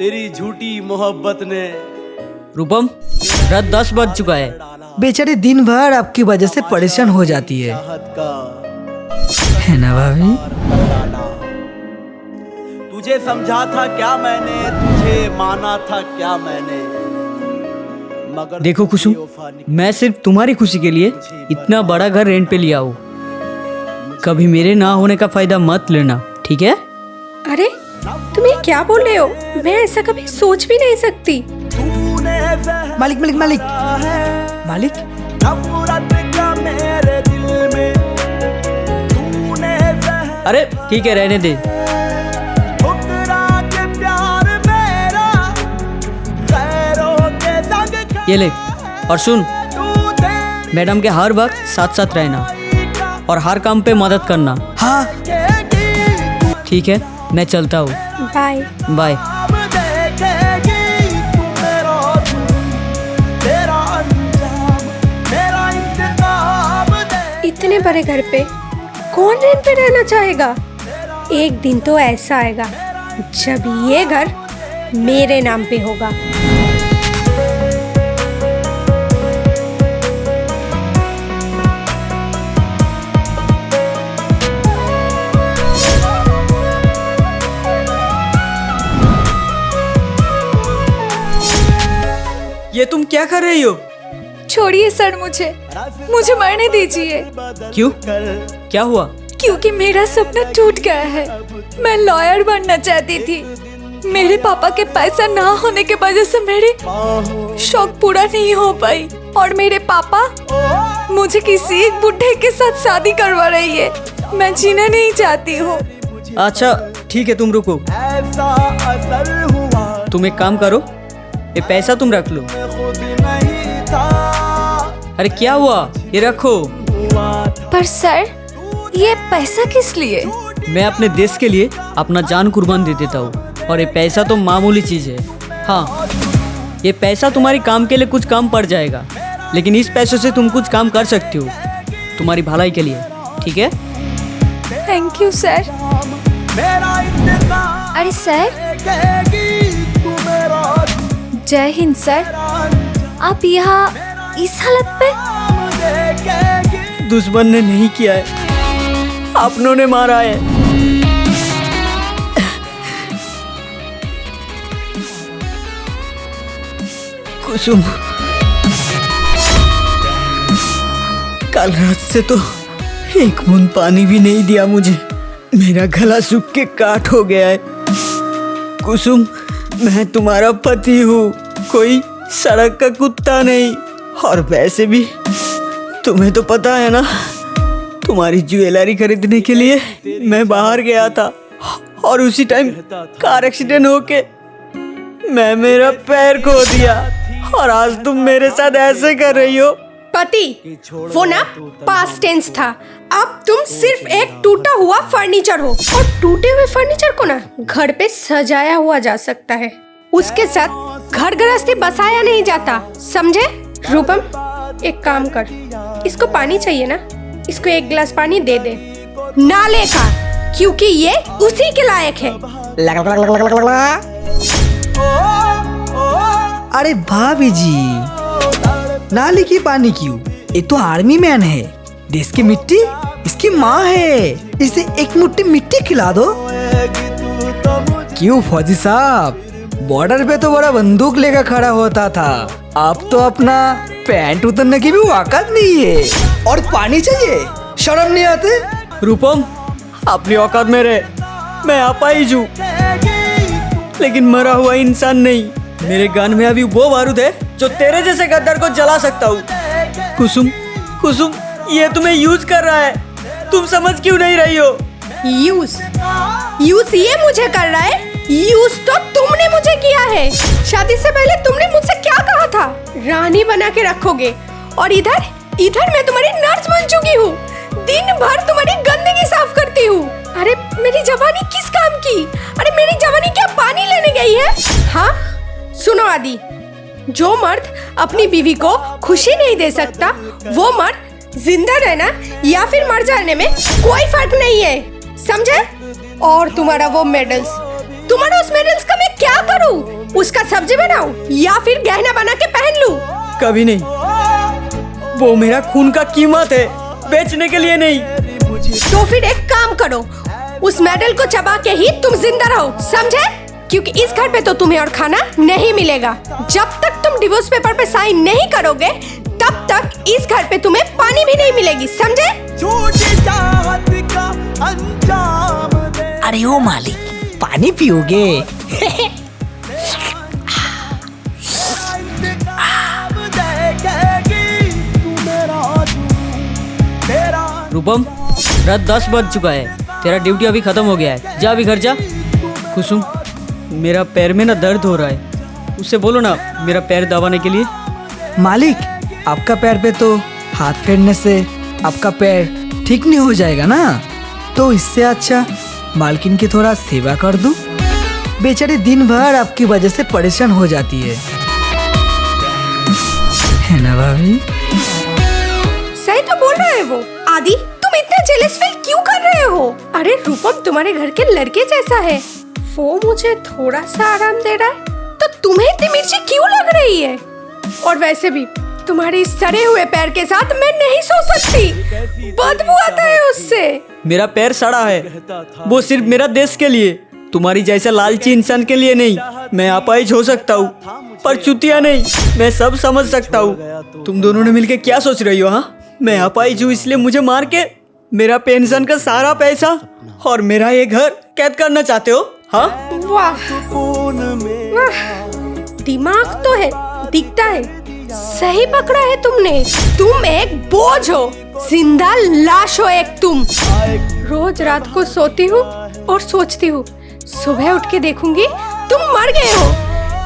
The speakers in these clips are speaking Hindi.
तेरी झूठी मोहब्बत ने। रूपम, रात 10 बज चुका है। बेचारी दिन भर आपकी वजह से परेशान हो जाती है ना भाभी? तुझे समझा था क्या मैंने, तुझे माना था क्या मैंने, मगर देखो कुसुम, मैं सिर्फ तुम्हारी खुशी के लिए इतना बड़ा घर रेंट पे लिया हूँ। कभी मेरे ना होने का फायदा मत लेना, ठीक है? अरे तुम ये क्या बोल रहे हो? मैं ऐसा कभी सोच भी नहीं सकती। मालिक मालिक मालिक मालिक, अरे ठीक है, रहने दे। ये ले, और सुन, मैडम के हर वक्त साथ साथ रहना और हर काम पे मदद करना। हाँ ठीक है, मैं चलता हूँ। Bye bye. इतने बड़े घर पे कौन रेंट पे रहना चाहेगा? एक दिन तो ऐसा आएगा जब ये घर मेरे नाम पे होगा। ये तुम क्या कर रही हो? छोड़िए सर, मुझे मरने दीजिए। क्यों, क्या हुआ? क्योंकि मेरा सपना टूट गया है। मैं लॉयर बनना चाहती थी। मेरे पापा के पैसा ना होने के वजह से मेरी शौक पूरा नहीं हो पाई और मेरे पापा मुझे किसी एक बुढ़े के साथ शादी करवा रही है। मैं जीना नहीं चाहती हूँ। अच्छा ठीक है, तुम रुको। तुम एक काम करो, ये पैसा तुम रख लो। अरे क्या हुआ, ये रखो। पर सर, ये पैसा किस लिए? मैं अपने देश के लिए अपना जान कुर्बान दे देता हूँ और ये पैसा तो मामूली चीज है। हाँ, ये पैसा तुम्हारी काम के लिए कुछ काम पड़ जाएगा, लेकिन इस पैसों से तुम कुछ काम कर सकती हो तुम्हारी भलाई के लिए, ठीक है? Thank you sir. अरे सर, जय हिंद सर। आप यहाँ इस हालत पे? दुश्मन ने नहीं किया है, अपनों ने मारा है। कुसुम, कल रात से तो एक बूंद पानी भी नहीं दिया मुझे। मेरा गला सूख के काट हो गया है। कुसुम, मैं तुम्हारा पति हूँ, कोई सड़क का कुत्ता नहीं। और वैसे भी तुम्हें तो पता है ना, तुम्हारी ज्वेलरी खरीदने के लिए मैं बाहर गया था और उसी टाइम कार एक्सीडेंट होके मैं मेरा पैर खो दिया और आज तुम मेरे साथ ऐसे कर रही हो। पति, वो ना पास्ट टेंस था। अब तुम सिर्फ एक टूटा हुआ फर्नीचर हो और टूटे हुए फर्नीचर को ना घर पे सजाया हुआ जा सकता है, उसके साथ घर गृहस्थी बसाया नहीं जाता, समझे? रूपम, एक काम कर, इसको पानी चाहिए ना, इसको एक गिलास पानी दे दे, नाले का, क्योंकि ये उसी के लायक है। अरे भाभी जी, नाली की पानी क्यों? ये तो आर्मी मैन है, देश की मिट्टी इसकी माँ है, इसे एक मुट्ठी मिट्टी खिला दो। क्यों फौजी साहब, बॉर्डर पे तो बड़ा बंदूक लेकर खड़ा होता था, अब तो अपना पैंट उतरने की भी औकात नहीं है और पानी चाहिए, शर्म नहीं आते? रूपम, अपनी औकात में रहे, मैं अपाहिज हूँ लेकिन मरा हुआ इंसान नहीं। मेरे गन में अभी वो बारूद है जो तेरे जैसे गद्दार को जला सकता हूँ। कुसुम, कुसुम, ये तुम्हें यूज कर रहा है, तुम समझ क्यों नहीं रही हो? यूज ये मुझे कर रहा है? यूज तो तुमने मुझे किया है। शादी से पहले तुमने मुझसे क्या कहा था? रानी बना के रखोगे, और इधर मैं तुम्हारी नर्स बन चुकी हूँ। दिन भर तुम्हारी गंदगी साफ करती हूँ। अरे मेरी जवानी किस काम की? अरे मेरी जवानी क्या पानी लेने गई है? हाँ सुनो आदि, जो मर्द अपनी बीवी को खुशी नहीं दे सकता, वो मर्द जिंदा रहना या फिर मर जाने में कोई फर्क नहीं है, समझे? और तुम्हारा वो मेडल्स, तुम्हारा उस मेडल्स का मैं क्या क्या करूं? उसका सब्जी बनाऊं या फिर गहना बना के पहन लूं? कभी नहीं, वो मेरा खून का कीमत है, बेचने के लिए नहीं। तो फिर एक काम करो, उस मेडल को चबा के ही तुम जिंदा रहो, समझे? क्योंकि इस घर पे तो तुम्हें और खाना नहीं मिलेगा। जब तक तुम डिवोर्स पेपर पे साइन नहीं करोगे तब तक इस घर पे तुम्हें पानी भी नहीं मिलेगी, समझे? अरे ओ मालिक, पानी पियोगे? रूपम, रात 10 बज चुका है, तेरा ड्यूटी अभी खत्म हो गया है, जा अभी घर जा। कुसुम, मेरा पैर में ना दर्द हो रहा है, उससे बोलो ना मेरा पैर दबाने के लिए। मालिक, आपका पैर पे तो हाथ फेरने से आपका पैर ठीक नहीं हो जाएगा ना, तो इससे अच्छा मालकिन की थोड़ा सेवा कर दूं। बेचारी दिन भर आपकी वजह से परेशान हो जाती है ना भाभी? सही तो बोल रहा है वो। आदि, तुम इतना जेलस फील क्यों कर रहे हो? अरे रूपम तुम्हारे घर के लड़के जैसा है, वो मुझे थोड़ा सा आराम दे रहा है तो तुम्हें इतनी मिर्ची क्यों लग रही है? और वैसे भी तुम्हारे सड़े हुए पैर के साथ मैं नहीं सो सकती, बदबू आता है उससे। मेरा पैर सड़ा है, वो सिर्फ मेरा देश के लिए, तुम्हारी जैसा लालची इंसान के लिए नहीं। मैं अपाहिज हो सकता हूँ पर चुतिया नहीं, मैं सब समझ सकता हूँ। तुम दोनों ने मिलके क्या सोच रही हो? हाँ, मैं अपाहिज हूँ इसलिए मुझे मार के मेरा पेंशन का सारा पैसा और मेरा ये घर कैद करना चाहते हो? हाँ, वाह वाह, दिमाग तो है, दिखता है, सही पकड़ा है तुमने। तुम एक बोझ हो, जिंदा लाश हो एक तुम। रोज रात को सोती हूँ और सोचती हूँ सुबह उठ के देखूंगी तुम मर गए हो,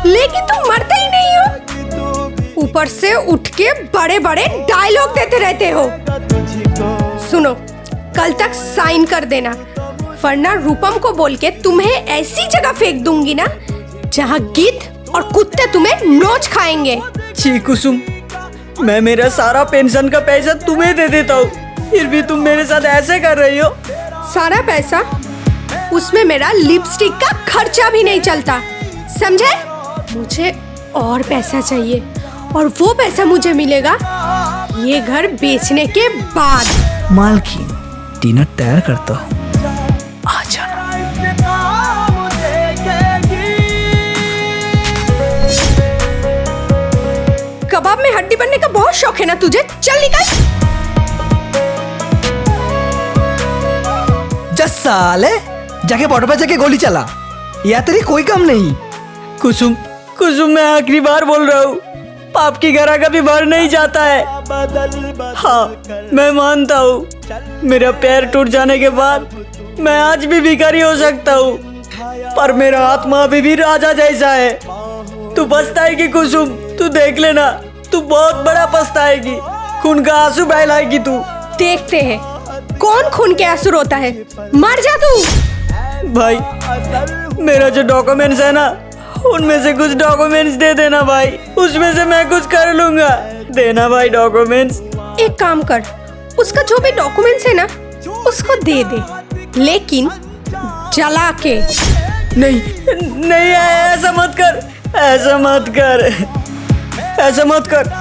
लेकिन तुम मरते ही नहीं हो। ऊपर से उठ के बड़े बड़े डायलॉग देते रहते हो। सुनो, कल तक साइन कर देना, वरना रूपम को बोल के तुम्हें ऐसी जगह फेंक दूंगी ना जहाँ गिद्ध और कुत्ते तुम्हें नोच खाएंगे। छी कुसुम, मैं मेरा सारा पेंशन का पैसा तुम्हें दे देता हूँ, फिर भी तुम मेरे साथ ऐसे कर रही हो। सारा पैसा? उसमें मेरा लिपस्टिक का खर्चा भी नहीं चलता, समझे? मुझे और पैसा चाहिए और वो पैसा मुझे मिलेगा ये घर बेचने के बाद। मालकिन, डिनर तैयार करता हूँ, आ जाना। कबाब में हड्डी बनने का बहुत शौक है ना तुझे? चल निकल। जस साले, जाके बॉर्डर पे जाके गोली चला, या तेरी कोई काम नहीं। कुसुम, कुसुम, मैं आखिरी बार बोल रहा हूँ, पाप की गरा कभी भर नहीं जाता है। हाँ, मैं मानता हूँ, मेरा पैर टूट जाने के बाद मैं आज भी भिखारी हो सकता हूँ, पर मेरा आत्मा अभी भी राजा जैसा है। तू पछताएगी कुसुम, तू देख लेना, तू बहुत बड़ा पछताएगी, खून का आंसू बहलाएगी तू। देखते हैं कौन खून के आंसू रोता है, मर जा तू। भाई, मेरा जो डॉक्यूमेंट्स है ना, उनमें से कुछ डॉक्यूमेंट्स दे देना भाई, उसमें से मैं कुछ कर लूंगा, देना भाई डॉक्यूमेंट्स। एक काम कर, उसका जो भी डॉक्यूमेंट्स है ना उसको दे दे, लेकिन जला के। नहीं नहीं, ऐसा मत कर, ऐसा मत कर, ऐसा मत कर।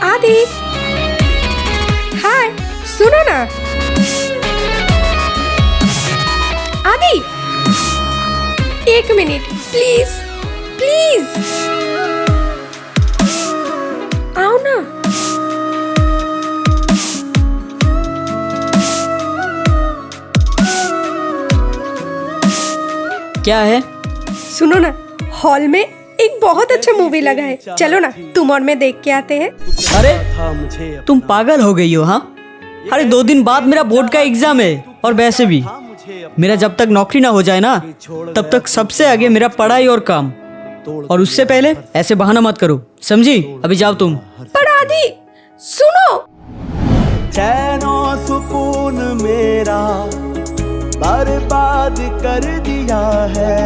आदि, हाय, सुनो ना। आदि, एक मिनट प्लीज, प्लीज आओ ना। क्या है? सुनो ना, हॉल में एक बहुत अच्छा मूवी लगा है, चलो ना तुम और मैं देख के आते हैं। अरे तुम पागल हो गई हो? हाँ, अरे 2 दिन बाद मेरा बोर्ड का एग्जाम है, और वैसे भी मेरा जब तक नौकरी ना हो जाए ना, तब तक सबसे आगे मेरा पढ़ाई और काम, और उससे पहले ऐसे बहाना मत करो, समझी? अभी जाओ तुम। पर आदि सुनो, चैनो सुकून मेरा बर्बाद कर दिया है।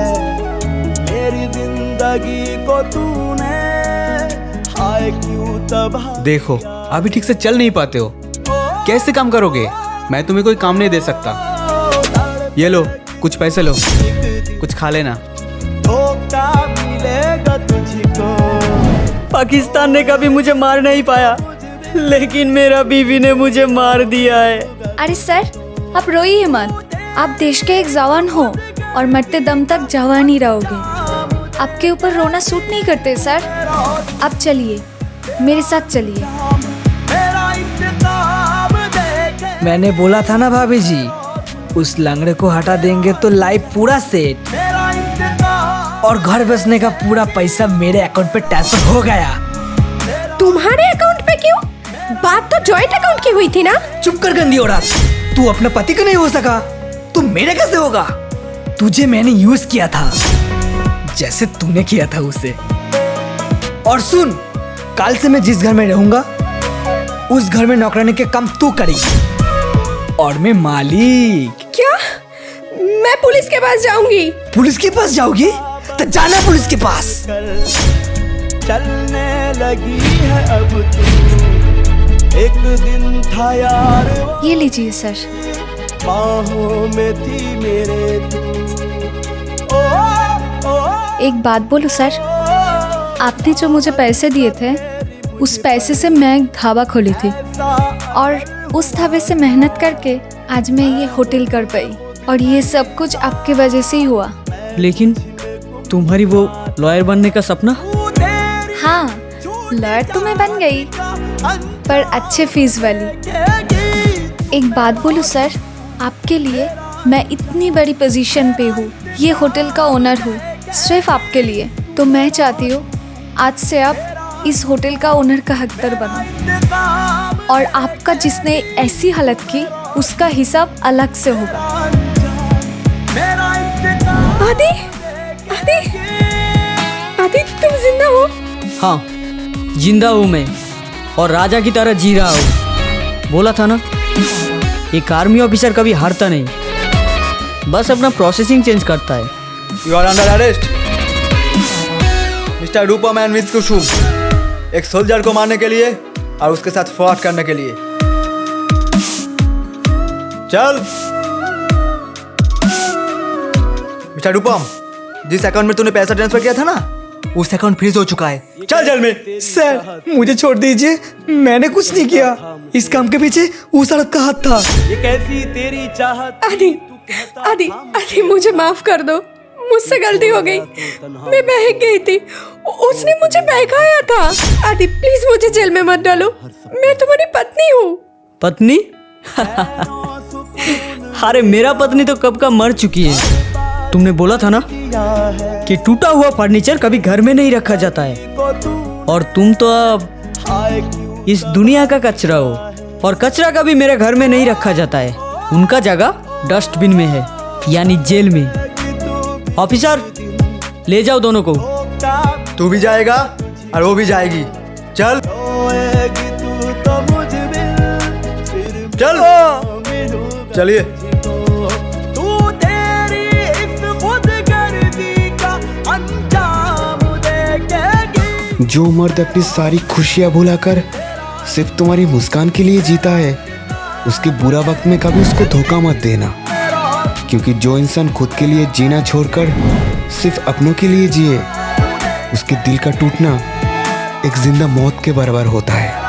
मेरी जिंदगी को तूने हाय क्यों तबाह। देखो अभी ठीक से चल नहीं पाते हो, कैसे काम करोगे? मैं तुम्हें कोई काम नहीं दे सकता। ये लो कुछ पैसे लो, कुछ खा लेना। धोखा मिलेगा तुझको। पाकिस्तान ने कभी मुझे मार नहीं पाया, लेकिन मेरा बीवी ने मुझे मार दिया है। अरे सर आप रोइए मत, आप देश के एक जवान हो और मरते दम तक जवान ही रहोगे। आपके ऊपर रोना सूट नहीं करते सर। आप चलिए, मेरे साथ चलिए। मैंने बोला था ना भाभी जी, उस लंगड़े को हटा देंगे तो लाइफ पूरा सेट, और घर बसने का पूरा पैसा मेरे अकाउंट पे ट्रांसफर हो गया। तुम्हारे अकाउंट पे क्यों? बात तो जॉइंट अकाउंट की हुई थी ना। चुप कर गंदी औरत, तू अपने पति का नहीं हो सका, तू मेरे कैसे होगा? तुझे मैंने यूज किया था जैसे तूने किया था उसे। और सुन, कल से मैं जिस घर में रहूंगा उस घर में नौकरानी के काम तू करेगी और मैं मालिक। क्या? मैं पुलिस के पास जाऊंगी। पुलिस के पास जाओगी तो जाना पुलिस के पास। चलने लगी है अब तू। एक दिन था यार ये लीजिए सर। बाहों में थी मेरे तू। एक बात बोलूं सर, आपने जो मुझे पैसे दिए थे उस पैसे से मैं एक ढाबा खोली थी, और उस ढाबे से मेहनत करके आज मैं ये होटल कर पाई, और ये सब कुछ आपकी वजह से ही हुआ। लेकिन तुम्हारी वो लॉयर बनने का सपना? हाँ, लॉयर तो मैं बन गई, पर अच्छे फीस वाली। एक बात बोलूं सर, आपके लिए मैं इतनी बड़ी पोजीशन पे हूँ, ये होटल का ओनर हूँ, सिर्फ आपके लिए। तो मैं चाहती हूँ आज से आप इस होटल का ओनर का हकदार बनो, और आपका जिसने ऐसी हालत की उसका हिसाब अलग से होगा। आदि, आदि, आदि तुम जिंदा हो? हाँ, जिंदा हूँ मैं, और राजा की तरह जी रहा हूँ। बोला था ना, एक आर्मी ऑफिसर कभी हारता नहीं, बस अपना प्रोसेसिंग चेंज करता है। You are under arrest mister Rupam and miss Kusum, एक सोल्जर को मारने के लिए और उसके साथ फ्रॉड करने के लिए। चल। मिस्टर रूपम, जिस अकाउंट में तूने पैसा ट्रांसफर किया था ना, उस अकाउंट फ्रीज हो चुका है। चल जेल में। सर मुझे छोड़ दीजिए, मैंने कुछ नहीं किया। इस काम के पीछे उस औरत का हाथ था। ये कैसी तेरी चाहत। आदि, आदि, आदि मुझे माफ कर दो, मुझसे गलती हो गई। मैं बहक गई थी, उसने मुझे बहकाया था। आदि प्लीज मुझे जेल में मत डालो, मैं तुम्हारी पत्नी हूँ। पत्नी? अरे मेरा पत्नी तो कब का मर चुकी है। तुमने बोला था ना कि टूटा हुआ फर्नीचर कभी घर में नहीं रखा जाता है, और तुम तो अब इस दुनिया का कचरा हो, और कचरा कभी मेरे घर में नहीं रखा जाता है। उनका जगह डस्टबिन में है, यानी जेल में। ऑफिसर ले जाओ दोनों को। तू भी जाएगा और वो भी जाएगी। चल चल। चलिए। तू तेरी इस खुदगर्जी का अंजाम देखेगी। जो मर्द अपनी सारी खुशियां भुलाकर सिर्फ तुम्हारी मुस्कान के लिए जीता है, उसके बुरा वक्त में कभी उसको धोखा मत देना, क्योंकि जो इंसान खुद के लिए जीना छोड़कर सिर्फ अपनों के लिए जिए, उसके दिल का टूटना एक जिंदा मौत के बराबर होता है।